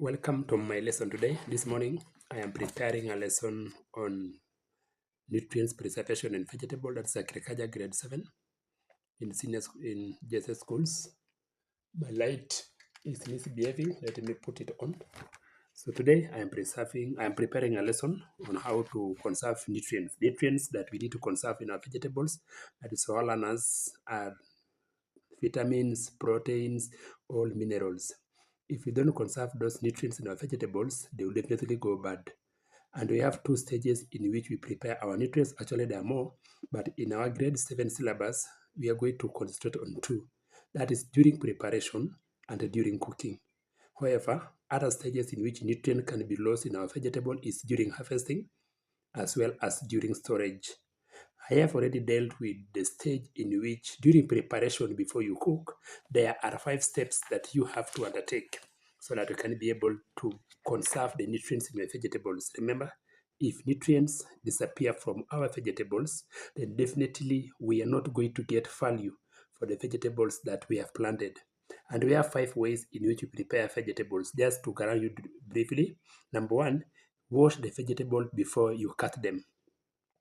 Welcome to my lesson today. This morning, I am preparing a lesson on nutrients preservation in vegetable. That's agriculture grade 7 in in JSS schools. My light is misbehaving. Let me put it on. So today I am preparing a lesson on how to conserve nutrients. Nutrients that we need to conserve in our vegetables. That is all learners are vitamins, proteins, all minerals. If we don't conserve those nutrients in our vegetables, they will definitely go bad. And we have two stages in which we prepare our nutrients. Actually, there are more, but in our grade 7 syllabus, we are going to concentrate on two. That is during preparation and during cooking. However, other stages in which nutrient can be lost in our vegetable is during harvesting as well as during storage. I have already dealt with the stage in which during preparation before you cook, there are 5 steps that you have to undertake so that you can be able to conserve the nutrients in your vegetables. Remember, if nutrients disappear from our vegetables, then definitely we are not going to get value for the vegetables that we have planted. And we have 5 ways in which you prepare vegetables. Just to guide you briefly. Number 1, wash the vegetable before you cut them.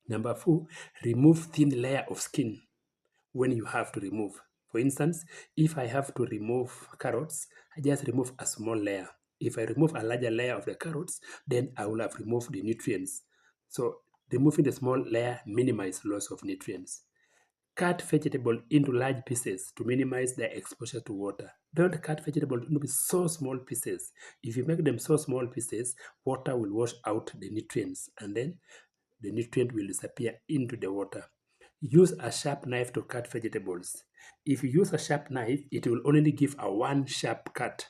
Number 4, remove thin layer of skin when you have to remove. For instance, if I have to remove carrots, I just remove a small layer. If I remove a larger layer of the carrots, then I will have removed the nutrients. So removing the small layer minimizes loss of nutrients. Cut vegetable into large pieces to minimize their exposure to water. Don't cut vegetable into so small pieces. If you make them so small pieces, water will wash out the nutrients and then the nutrient will disappear into the water. Use a sharp knife to cut vegetables. If you use a sharp knife, it will only give a one sharp cut.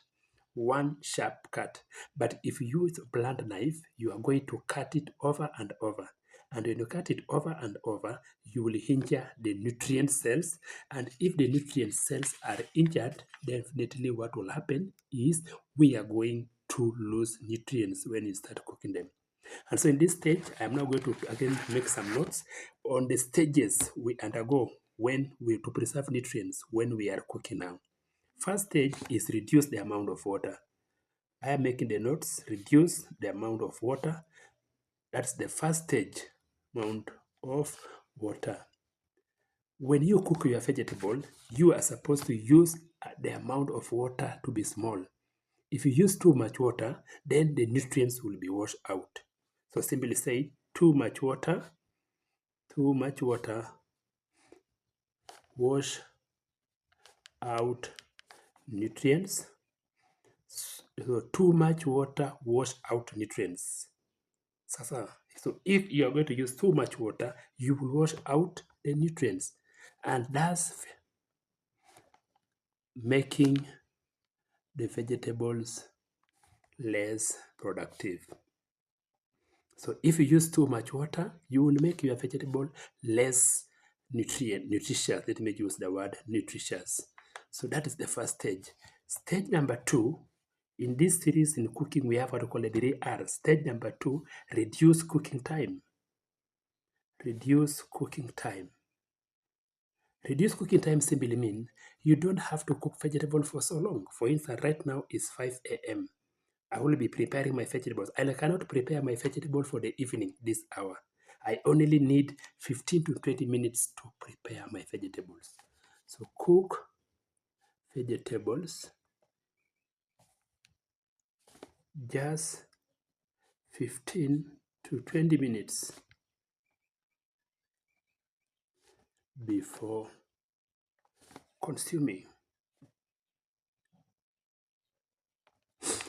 One sharp cut. But if you use a blunt knife, you are going to cut it over and over. And when you cut it over and over, you will injure the nutrient cells. And if the nutrient cells are injured, definitely what will happen is we are going to lose nutrients when you start cooking them. And so in this stage, I am now going to again make some notes on the stages we undergo when we to preserve nutrients when we are cooking now. First stage is reduce the amount of water. I am making the notes, reduce the amount of water. That's the first stage, amount of water. When you cook your vegetable, you are supposed to use the amount of water to be small. If you use too much water, then the nutrients will be washed out. So simply say too much water wash out nutrients. So too much water wash out nutrients. So if you are going to use too much water, you will wash out the nutrients, and thus making the vegetables less productive. So if you use too much water, you will make your vegetable less nutritious. Let me use the word nutritious. So that is the first stage. Stage number 2, in this series in cooking, we have what we call the 3R. Stage number 2, reduce cooking time. Reduce cooking time. Reduce cooking time simply means you don't have to cook vegetable for so long. For instance, right now it's 5 a.m. I will be preparing my vegetables. I cannot prepare my vegetable for the evening this hour. I only need 15 to 20 minutes to prepare my vegetables. So cook vegetables just 15 to 20 minutes before consuming.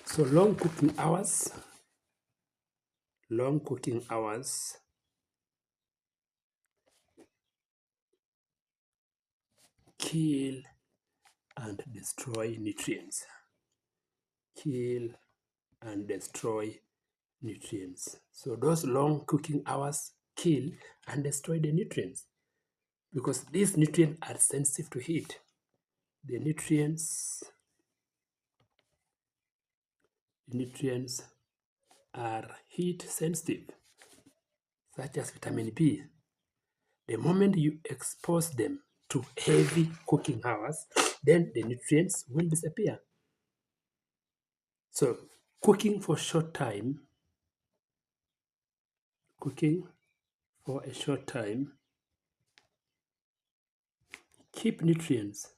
So long cooking hours kill and destroy nutrients. Kill and destroy nutrients. So those long cooking hours kill and destroy the nutrients because these nutrients are sensitive to heat. The nutrients are heat sensitive, such as vitamin B. The moment you expose them to heavy cooking hours, then the nutrients will disappear. So cooking for short time, cooking for a short time, keep nutrients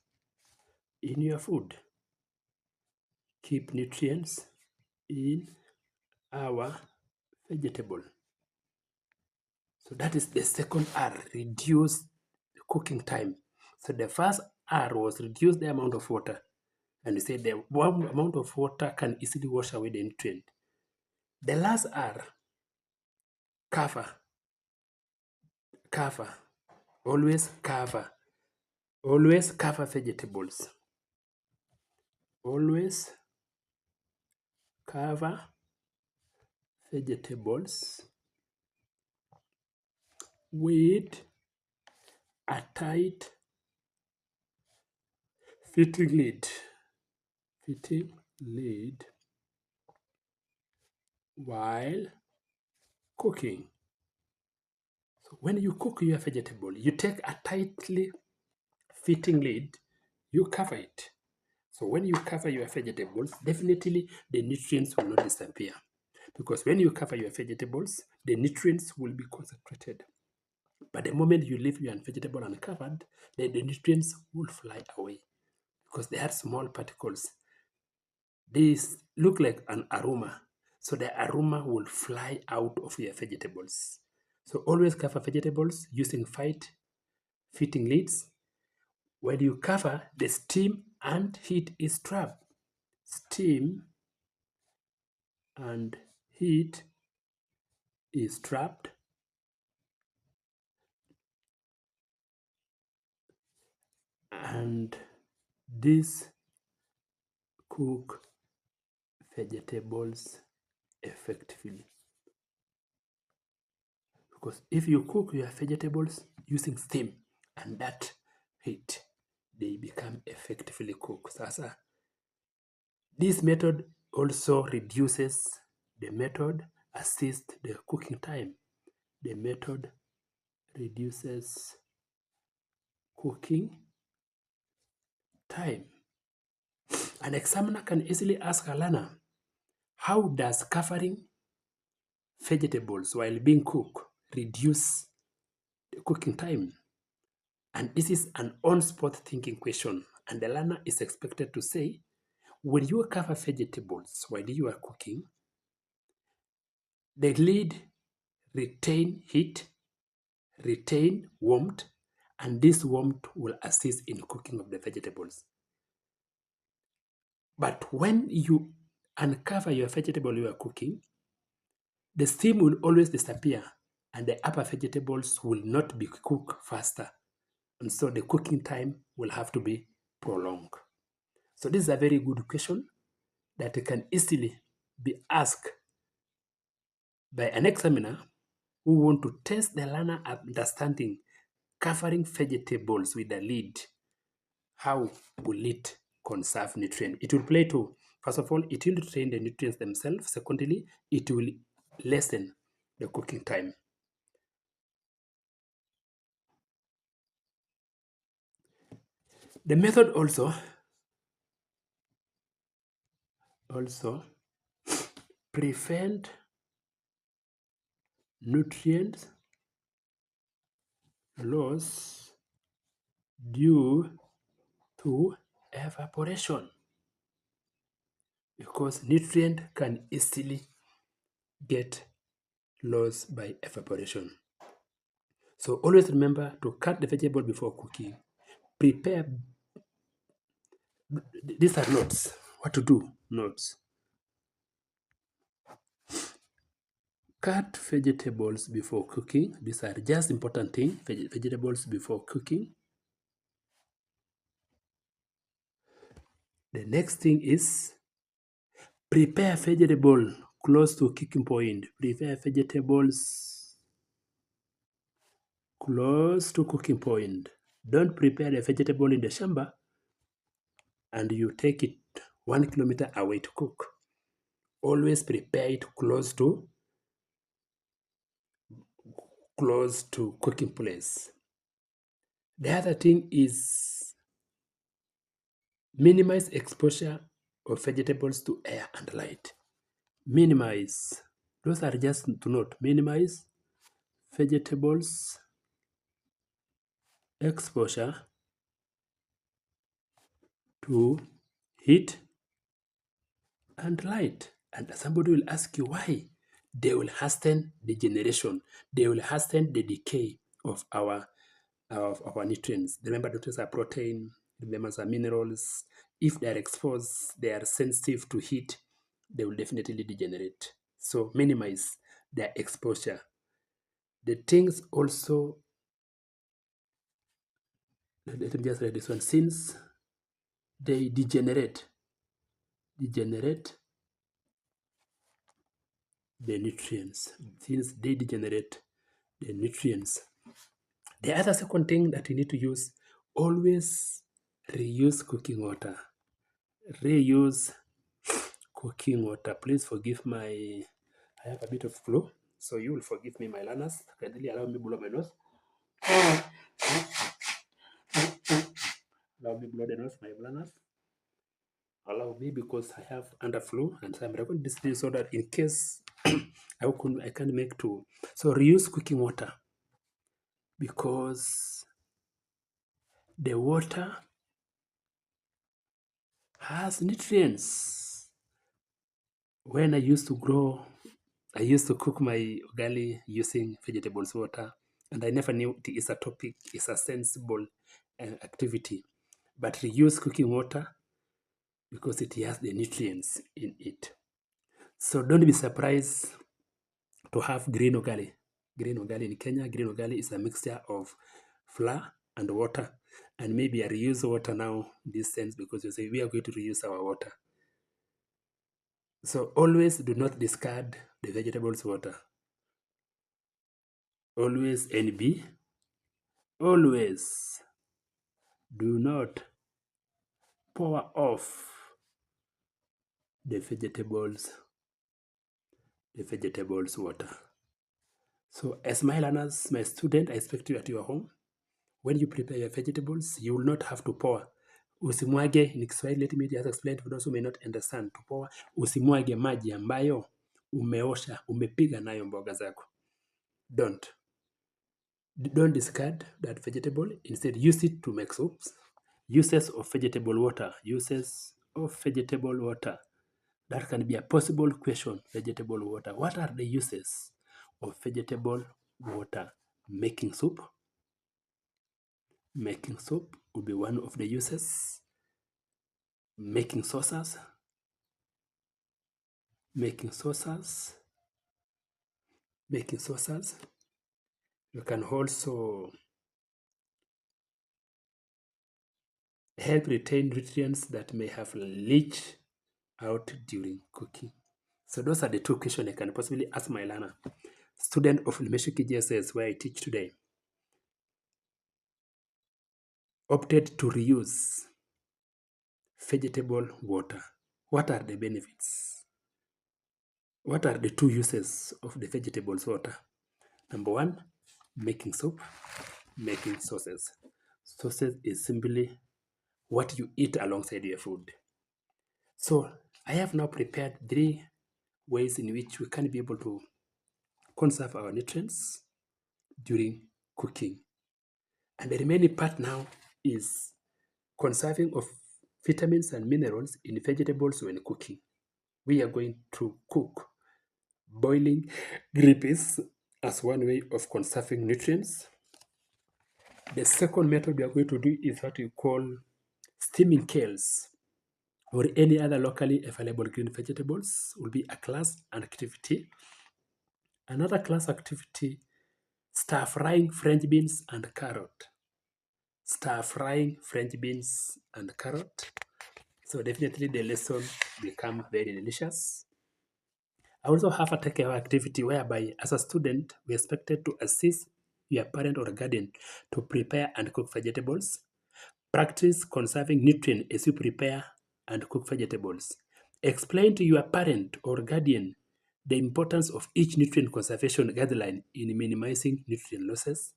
in your food, keep nutrients in our vegetable. So that is the second R, reduce the cooking time. So the first R was reduce the amount of water. And we said the one amount of water can easily wash away the nutrient. The last R, cover, cover, always cover vegetables. Always cover vegetables with a tight fitting lid while cooking. So when you cook your vegetable, you take a tightly fitting lid, you cover it. So when you cover your vegetables, definitely the nutrients will not disappear. Because when you cover your vegetables, the nutrients will be concentrated. But the moment you leave your vegetable uncovered, then the nutrients will fly away because they are small particles. These look like an aroma. So the aroma will fly out of your vegetables. So always cover vegetables using fitting lids. When you cover, the steam and heat is trapped. Steam and heat is trapped, and this cook vegetables effectively. Because if you cook your vegetables using steam and that heat, they become effectively cooked. Sasa, this method also reduces, the method assists the cooking time. The method reduces cooking time. An examiner can easily ask a learner, how does covering vegetables while being cooked reduce the cooking time? And this is an on-spot thinking question. And the learner is expected to say, when you cover vegetables while you are cooking, the lid retain heat, retain warmth, and this warmth will assist in cooking of the vegetables. But when you uncover your vegetable you are cooking, the steam will always disappear and the upper vegetables will not be cooked faster. And so the cooking time will have to be prolonged. So this is a very good question that can easily be asked by an examiner who want to test the learner understanding covering vegetables with a lid. How will it conserve nutrients? It will play to, first of all, it will retain the nutrients themselves. Secondly, it will lessen the cooking time. The method also prevent nutrient loss due to evaporation, because nutrient can easily get lost by evaporation. So always remember to cut the vegetable before cooking. Prepare, these are notes, what to do, notes. Cut vegetables before cooking. These are just important things, vegetables before cooking. The next thing is prepare vegetable close to cooking point. Prepare vegetables close to cooking point. Don't prepare the vegetable in the shamba and you take it 1 kilometer away to cook. Always prepare it close to cooking place. The other thing is minimize exposure of vegetables to air and light. minimize. Those are just to note. Minimize vegetables exposure to heat and light. And somebody will ask you why. They will hasten degeneration. They will hasten the decay of our nutrients. Remember, nutrients are protein, remember are minerals. If they are exposed, they are sensitive to heat, they will definitely degenerate. So minimize their exposure. The things also, let me just read this one. Since they degenerate the nutrients. Since they degenerate the nutrients. The other second thing that you need to use, always reuse cooking water. Reuse cooking water. Please forgive I have a bit of flu, so you will forgive me, my learners. Kindly allow me blow my nose. Allow me blow the nose, my learners. Allow me because I have under flu, and so I'm recording this video so that in case I can't make to. So reuse cooking water because the water has nutrients. When I used to cook my ugali using vegetables water, and I never knew it is a topic, it's a sensible activity. But reuse cooking water because it has the nutrients in it. So don't be surprised to have green ugali. Green ugali in Kenya, green ugali is a mixture of flour and water. And maybe I reuse water now in this sense because you say we are going to reuse our water. So always do not discard the vegetables water. Always NB. Always do not pour off the vegetables water. So as my learners, my student, I expect you at your home. When you prepare your vegetables, you will not have to pour. Usimwage, in Kiswahili, let me just explain for those who may not understand. To pour, usimwage maji ambayo umeosha, umepiga nayo mboga zako. Don't discard that vegetable. Instead, use it to make soups. Uses of vegetable water. That can be a possible question. Vegetable water. What are the uses of vegetable water? Making soup. Making soup would be one of the uses. Making sauces. You can also help retain nutrients that may have leached out during cooking. So those are the two questions I can possibly ask my learner. Student of Limeshuki GSS, where I teach today, opted to reuse vegetable water. What are the benefits? What are the two uses of the vegetables water? Number one, making soup, making sauces. Sauces is simply what you eat alongside your food. So I have now prepared 3 ways in which we can be able to conserve our nutrients during cooking. And the remaining part now is conserving of vitamins and minerals in vegetables when cooking. We are going to cook boiling green peas as one way of conserving nutrients. The second method we are going to do is what we call steaming kales or any other locally available green vegetables will be a class activity. Another class activity, stir frying French beans and carrot. Stir frying French beans and carrot. So definitely the lesson become very delicious. I also have a takeaway activity whereby as a student, we expected to assist your parent or guardian to prepare and cook vegetables. Practice conserving nutrients as you prepare and cook vegetables. Explain to your parent or guardian the importance of each nutrient conservation guideline in minimizing nutrient losses.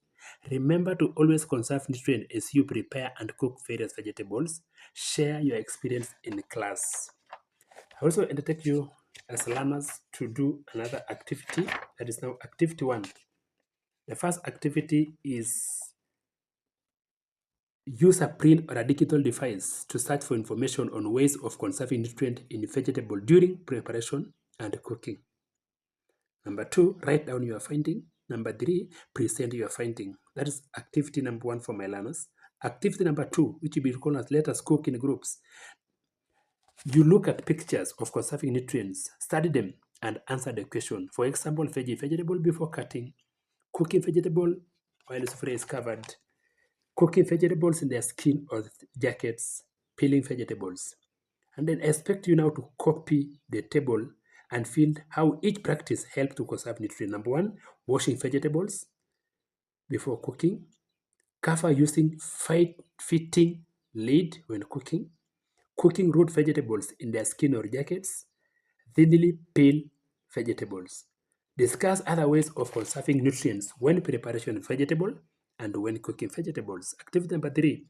Remember to always conserve nutrients as you prepare and cook various vegetables. Share your experience in class. I also undertake you as learners to do another activity. That is now activity 1. The first activity is use a print or a digital device to search for information on ways of conserving nutrient in vegetable during preparation and cooking. Number 2, write down your finding. Number 3, present your finding. That is activity number 1 for my learners. Activity number 2, which will be called as let us cook in groups. You look at pictures of conserving nutrients, study them, and answer the question. For example, vegetable before cutting, cooking vegetable while the souffle is covered, cooking vegetables in their skin or jackets, peeling vegetables. And then I expect you now to copy the table and feel how each practice helps to conserve nutrients. Number 1, washing vegetables before cooking, cover using fitting lid when cooking, cooking root vegetables in their skin or jackets, thinly peel vegetables. Discuss other ways of conserving nutrients when preparation of vegetable and when cooking vegetables. Activity number 3,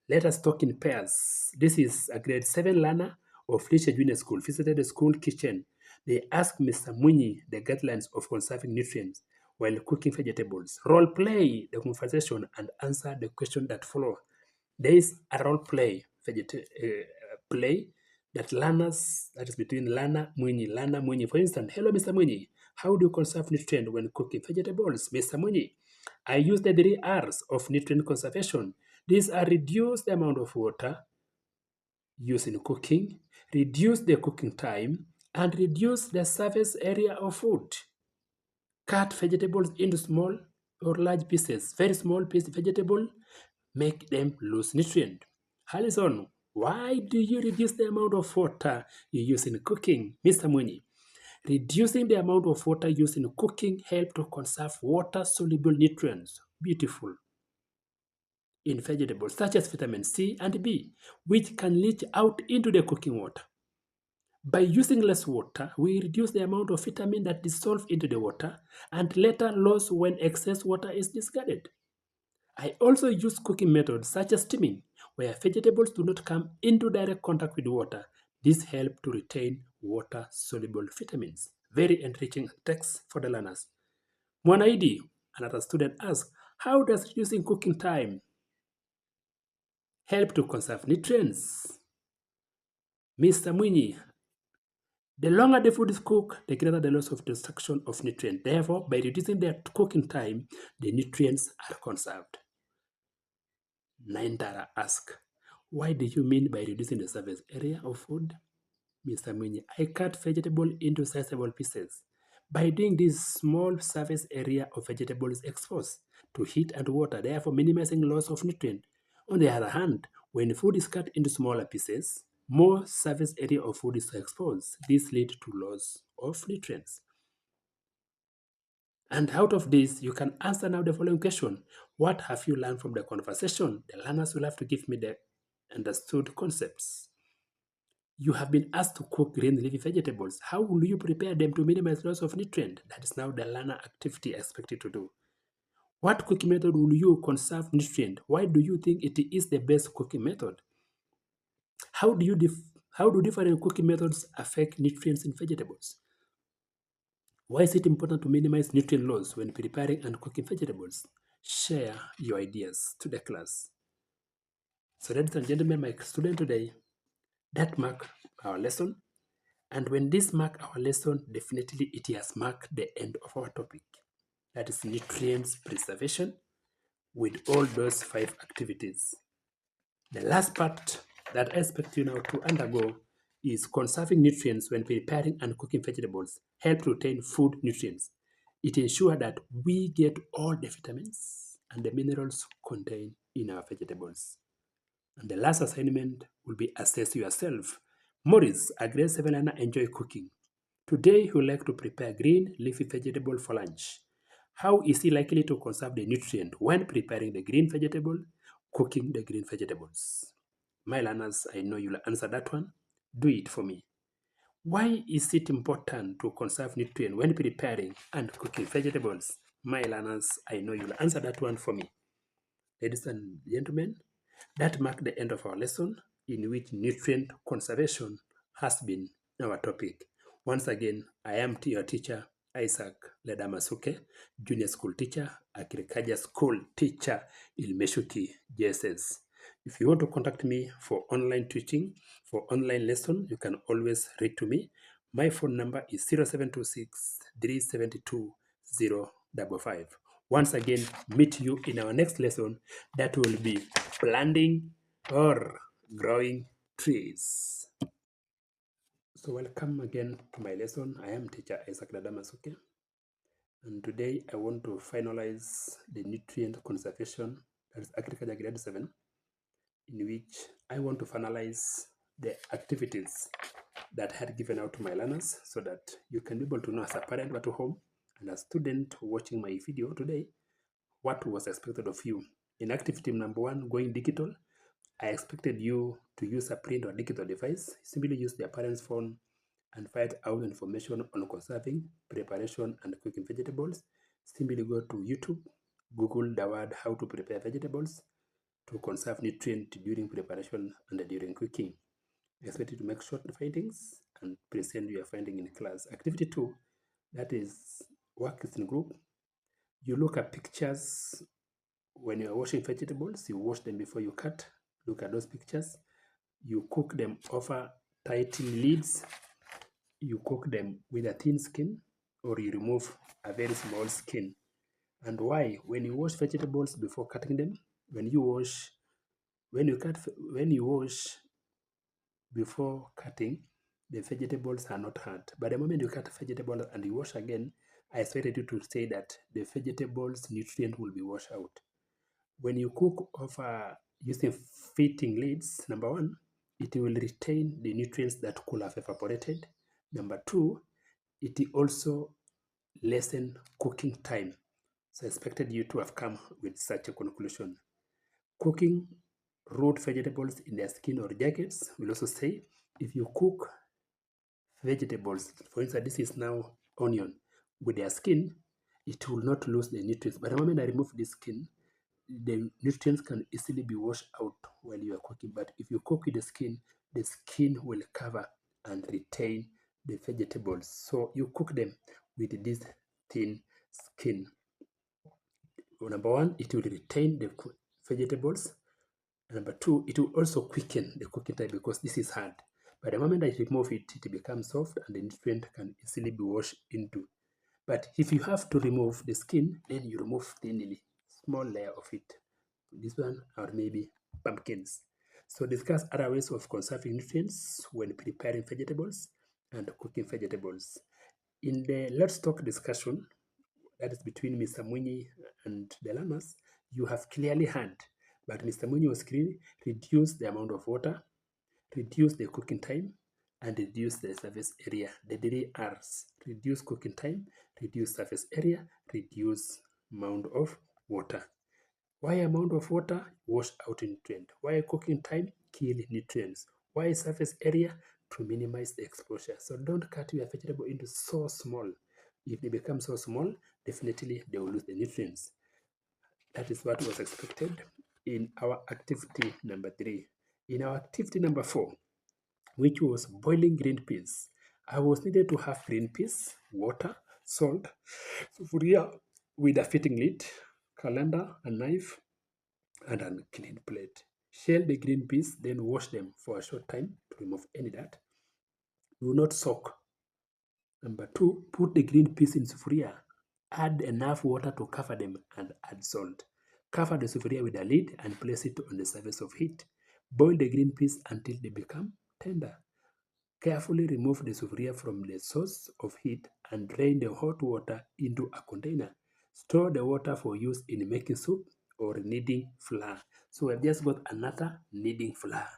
let us talk in pairs. This is a grade 7 learner of Lishe Junior School, visited the school kitchen. They asked Mr. Munyi the guidelines of conserving nutrients while cooking vegetables. Role play the conversation and answer the question that follow. There is a role play play that learners, that is between learner Munyi. For instance, hello Mr. Munyi, how do you conserve nutrient when cooking vegetables? Mr. Munyi, I use the 3 R's of nutrient conservation. These are reduce the amount of water used in cooking, reduce the cooking time, and reduce the surface area of food. Cut vegetables into small or large pieces. Very small piece vegetable, make them lose nutrient. Harrison, why do you reduce the amount of water you use in cooking? Mr. Munyi, reducing the amount of water used in cooking helps to conserve water-soluble nutrients. Beautiful. In vegetables such as vitamin C and B, which can leach out into the cooking water. By using less water, we reduce the amount of vitamin that dissolve into the water and later lost when excess water is discarded. I also use cooking methods such as steaming, where vegetables do not come into direct contact with water. This helps to retain water-soluble vitamins. Very enriching text for the learners. Mwanaidi, another student asked, how does reducing cooking time help to conserve nutrients? Mr. Mwinyi, the longer the food is cooked, the greater the loss of destruction of nutrients. Therefore, by reducing the cooking time, the nutrients are conserved. Naindara asked, why do you mean by reducing the surface area of food? Mr. Mwinyi, I cut vegetable into sizable pieces. By doing this, small surface area of vegetable is exposed to heat and water, therefore minimizing loss of nutrient. On the other hand, when food is cut into smaller pieces, more surface area of food is exposed. This leads to loss of nutrients. And out of this, you can answer now the following question. What have you learned from the conversation? The learners will have to give me the understood concepts. You have been asked to cook green leafy vegetables. How will you prepare them to minimize loss of nutrient? That is now the learner activity expected to do. What cooking method will you conserve nutrient? Why do you think it is the best cooking method? How do different cooking methods affect nutrients in vegetables? Why is it important to minimize nutrient loss when preparing and cooking vegetables? Share your ideas to the class. So ladies and gentlemen, my student today, that mark our lesson. And when this mark our lesson, definitely it has marked the end of our topic. That is nutrients preservation with all those 5 activities. The last part that I expect you now to undergo is conserving nutrients when preparing and cooking vegetables help to retain food nutrients. It ensures that we get all the vitamins and the minerals contained in our vegetables. And the last assignment will be assess yourself. Maurice, a grade 7 learner, enjoy cooking. Today, he would like to prepare green leafy vegetable for lunch. How is he likely to conserve the nutrient when preparing the green vegetable, cooking the green vegetables? My learners, I know you'll answer that one. Do it for me. Why is it important to conserve nutrient when preparing and cooking vegetables? My learners, I know you'll answer that one for me. Ladies and gentlemen, that marks the end of our lesson in which nutrient conservation has been our topic. Once again, I am your teacher, Isaac Ledamasuke, junior school teacher, agriculture school teacher, Ilmeshuti, JSS. If you want to contact me for online teaching, for online lesson, you can always write to me. My phone number is 0726 372 055. Once again, meet you in our next lesson that will be planting or growing trees. So welcome again to my lesson. I am teacher Isaac Ledamasuke, and today I want to finalize the nutrient conservation, that is agriculture grade 7, in which I want to finalize the activities that I had given out to my learners so that you can be able to know as a parent at home and a student watching my video today what was expected of you. In activity number 1, going digital, I expected you to use a print or digital device. Simply use their parents' phone and find out information on conserving, preparation, and cooking vegetables. Simply go to YouTube, Google the word how to prepare vegetables to conserve nutrient during preparation and during cooking. Expect you to make short findings and present your finding in class. Activity 2, that is work in group. You look at pictures when you are washing vegetables. You wash them before you cut. Look at those pictures. You cook them over tightened lids. You cook them with a thin skin, or you remove a very small skin. And why? When you wash vegetables before cutting them, when you wash before cutting, the vegetables are not hard. But the moment you cut vegetables and you wash again, I expected you to say that the vegetables nutrient will be washed out. When you cook over using fitting lids, number 1, it will retain the nutrients that could have evaporated. Number 2, it also lessen cooking time. So I expected you to have come with such a conclusion. Cooking root vegetables in their skin or jackets will also say, if you cook vegetables, for instance, this is now onion, with their skin, it will not lose the nutrients. But the moment I remove this skin, the nutrients can easily be washed out while you are cooking. But if you cook with the skin will cover and retain the vegetables. So you cook them with this thin skin. Number 1, it will retain the vegetables. Number 2, it will also quicken the cooking time because this is hard. By the moment I remove it, it becomes soft and the nutrient can easily be washed into. But if you have to remove the skin, then you remove thinly, small layer of it. This one, or maybe pumpkins. So discuss other ways of conserving nutrients when preparing vegetables and cooking vegetables. In the Let's Talk discussion, that is between Mr. Mwinyi and the learners, you have clearly heard, but Mr. Mwinyi was clear, reduce the amount of water, reduce the cooking time, and reduce the surface area. The 3 R's: reduce cooking time, reduce surface area, reduce amount of water. Why amount of water? Wash out nutrient. Why cooking time? Kill nutrients. Why surface area? To minimize the exposure. So don't cut your vegetable into so small. If they become so small, definitely they will lose the nutrients. That is what was expected in our activity number 3. In our activity number 4, which was boiling green peas, I was needed to have green peas, water, salt, sufuria with a fitting lid, calendar, a knife, and a clean plate. Shell the green peas, then wash them for a short time to remove any dirt. Do not soak. Number 2, put the green peas in sufuria. Add enough water to cover them and add salt. Cover the sufuria with a lid and place it on the surface of heat. Boil the green peas until they become tender. Carefully remove the sufuria from the source of heat and drain the hot water into a container. Store the water for use in making soup or kneading flour. So we've just got another kneading flour.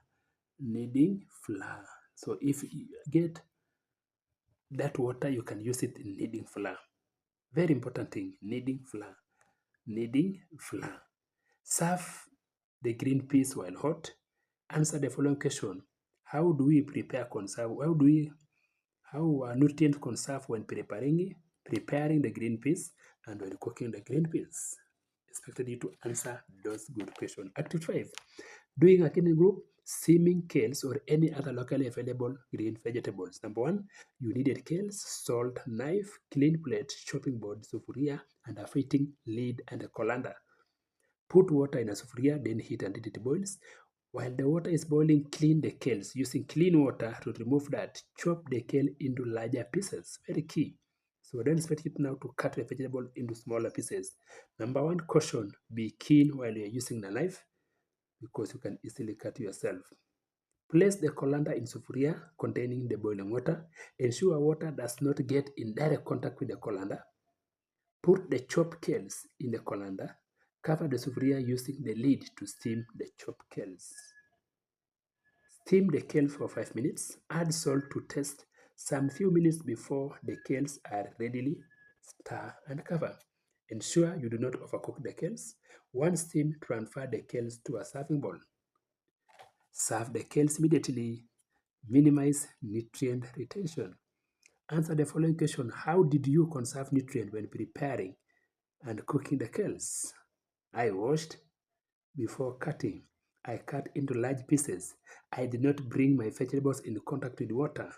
Kneading flour. So if you get that water, you can use it in kneading flour. Very important thing, kneading flour. Kneading flour. Serve the green peas while hot. Answer the following question. How do we prepare conserve? How are nutrients conserved when preparing the green peas and when cooking the green peas? Expected you to answer those good questions. Activity 5. Doing a cleaning group, steaming kales or any other locally available green vegetables. Number one, you needed kales, salt, knife, clean plate, chopping board, sufuria, and a fitting lid and a colander. Put water in a sufuria, then heat until it boils. While the water is boiling, clean the kales. Using clean water to remove that, chop the kale into larger pieces. Very key. So don't expect it now to cut the vegetable into smaller pieces. Number one, caution, be keen while you're using the knife because you can easily cut yourself. Place the colander in sufuria containing the boiling water. Ensure water does not get in direct contact with the colander. Put the chopped kales in the colander. Cover the sufuria using the lid to steam the chopped kales. Steam the kale for 5 minutes. Add salt to taste. Some few minutes before the kales are ready, stir and cover. Ensure you do not overcook the kales. Once steamed, transfer the kales to a serving bowl. Serve the kales immediately. Minimize nutrient retention. Answer the following question. How did you conserve nutrient when preparing and cooking the kales? I washed before cutting. I cut into large pieces. I did not bring my vegetables in contact with water.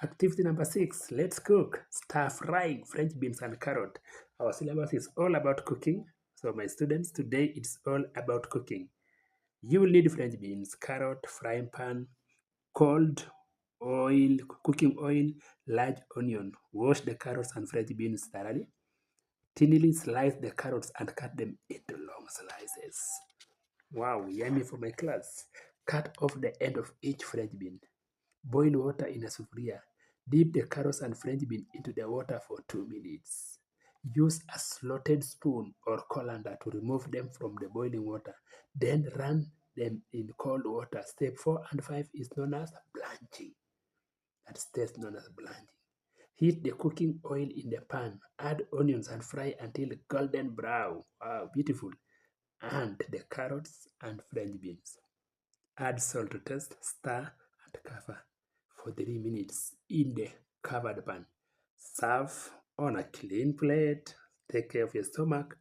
Activity number 6, let's cook. Stir frying French beans and carrot. Our syllabus is all about cooking. So my students, today it's all about cooking. You will need French beans, carrot, frying pan, cold oil, cooking oil, large onion. Wash the carrots and French beans thoroughly. Thinly slice the carrots and cut them into long slices. Wow, yummy for my class. Cut off the end of each French bean. Boil water in a sufuria. Dip the carrots and French bean into the water for 2 minutes. Use a slotted spoon or colander to remove them from the boiling water. Then run them in cold water. Step 4 and 5 is known as blanching. That stage known as blanching. Heat the cooking oil in the pan. Add onions and fry until golden brown. Wow, beautiful. And the carrots and French beans. Add salt to taste, stir and cover for 3 minutes in the covered pan. Serve on a clean plate. Take care of your stomach.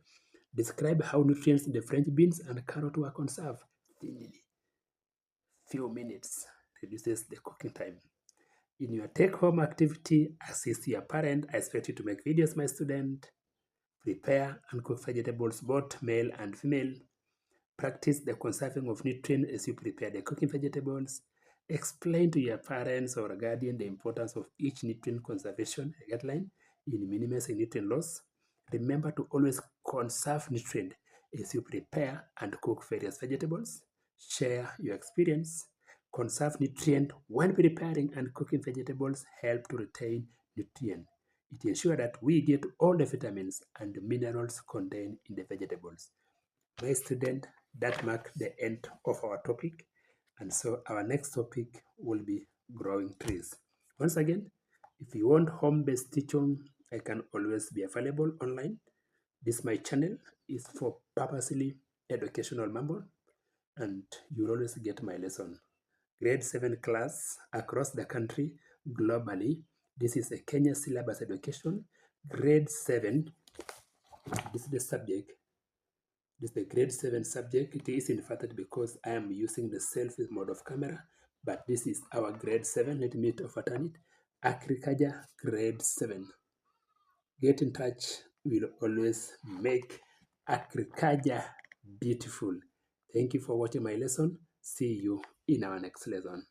Describe how nutrients in the French beans and carrot were conserved thinly. Few minutes reduces the cooking time. In your take-home activity, assist your parent. I expect you to make videos, my student. Prepare and cook vegetables, both male and female. Practice the conserving of nutrients as you prepare the cooking vegetables. Explain to your parents or guardian the importance of each nutrient conservation guideline in minimizing nutrient loss. Remember to always conserve nutrient as you prepare and cook various vegetables. Share your experience. Conserve nutrient when preparing and cooking vegetables help to retain nutrient. It ensures that we get all the vitamins and minerals contained in the vegetables. My student, that marks the end of our topic. And so our next topic will be growing trees. Once again, if you want home-based teaching, I can always be available online. This my channel is for purposely educational member, and you'll always get my lesson. Grade 7 class across the country, globally. This is a Kenya syllabus education. Grade 7, this is the subject. This is the grade 7 subject. It is inverted because I am using the selfie mode of camera, but this is our grade 7. Let me overturn it. Agriculture grade 7. Get in touch. We'll always make agriculture beautiful. Thank you for watching my lesson. See you in our next lesson.